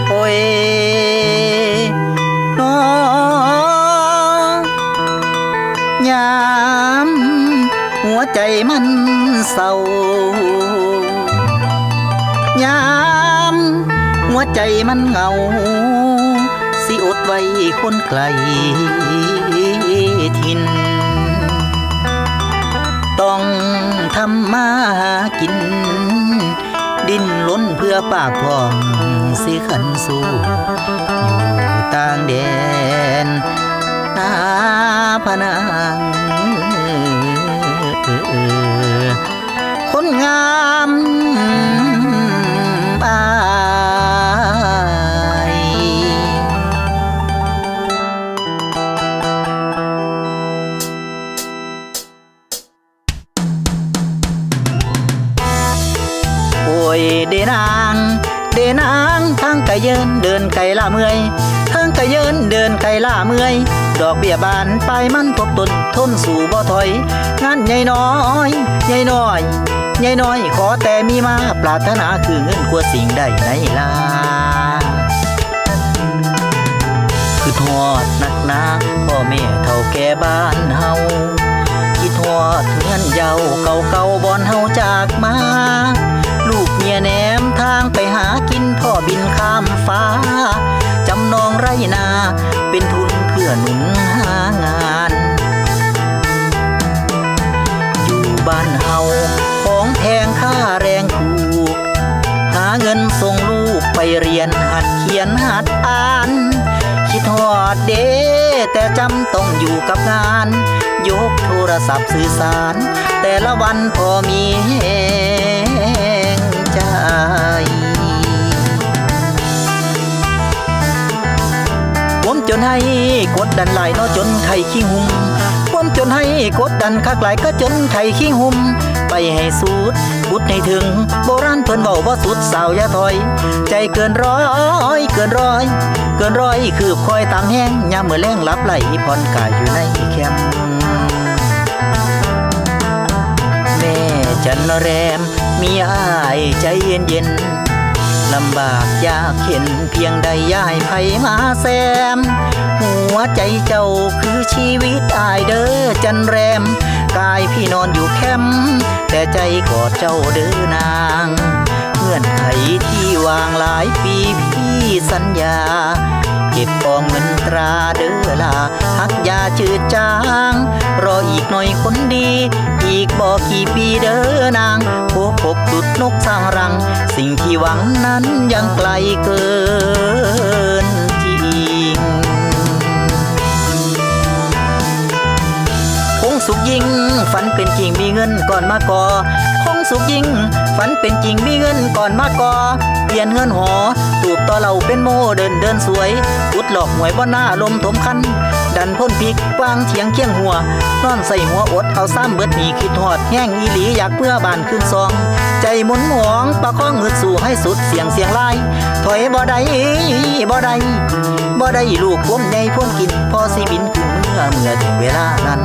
โอ้ยน้อยามหัวใจมันเศร้ายามหัวใจมันเหงาสิอดไว้คนไกลถิ่นต้องทำมาหากินดิ้นรนเพื่อปากท้องสิขันสู้อยู่ต่างแดนนาพนางคนงามอายโอ้ยเดนางทางไกลเยินเดินไกลล่าเมื่อยทางไกลเยินเดินไกลล่าเมื่อยดอกเบี้ยบานปลายมันทบต้นทนสู่บ่ถอยงานใหญ่น้อยขอแต่มีมาปรารถนาคือเงินกว่าสิ่งใดในลาคือทอดนักหนาพ่อแม่เฒ่าแก่บ้านเฮาคิดทอดเงินเยาเก่าบอนเฮาจากมาลูกเมียแนมทางไปหากินพ่อบินข้ามฟ้าจำนองไรนาเป็นทุนเพื่อหนุนหางานอยู่บ้านเฮาของแพงค่าแรงถูกหาเงินส่งลูกไปเรียนหัดเขียนหัดอ่านคิดทอดเด้แต่จำต้องอยู่กับงานยกโทรศัพท์สื่อสารแต่ละวันพอมีแหงใจผมจนให้กดดันหลายน้อจนไข่ขี้หุ่มผมจนให้กดดันคักหลายก็จนไข่ขี้หุ่มไปให้สุดบุดให้ถึงโบราณเพิ่นเว้าว่าสุดสาวอย่าถอยใจเกินร้อยคือคอยตามแห้งยามมื้อแลงหลับไหลผ่อนกายอยู่ในแคมป์แม่จันแรมมีอ้ายใจเย็นลำบากยากเข็นเพียงใดอย่าให้ไผมาแซมหัวใจเจ้าคือชีวิตอ้ายเด้อจันแรมกายพี่นอนอยู่แคมป์แต่ใจกอดเจ้าเด้อนางเงื่อนไขที่วางหลายปีพี่สัญญาเก็บออมเงินตราเด้อล่ะหักยาจืดจางรออีกหน่อยคนดีอีกบ่กี่ปีเด้อนางพบดุดนกสร้างรังสิ่งที่หวังนั้นยังไกลเกินจริงคงสุขยิ่งฝันเป็นจริงมีเงินก่อนมาก่อคงสุขยิ่งฝันเป็นจริงมีเงินก่อนมาก่อเปลี่ยนเงินหอตูบต่อเราเป็นโมเดินสวยอุดหลอกหวยบ่หน้าลมถมคันดันพ่นพิกวางเถียงเคียงหัวนอนใส่หัวอดเอาซ้ำเบิดหนีคิดหอดแห้งอีหลีอยากเมื่อบานขึ้นซองใจหมุนหวงประคองเงืดสู่ให้สุดเสียงลายถอยบ่ได้ลูกผมใหญ่พ่นกินพอสิบินขึ้นเมื่อถึงเวลานั้น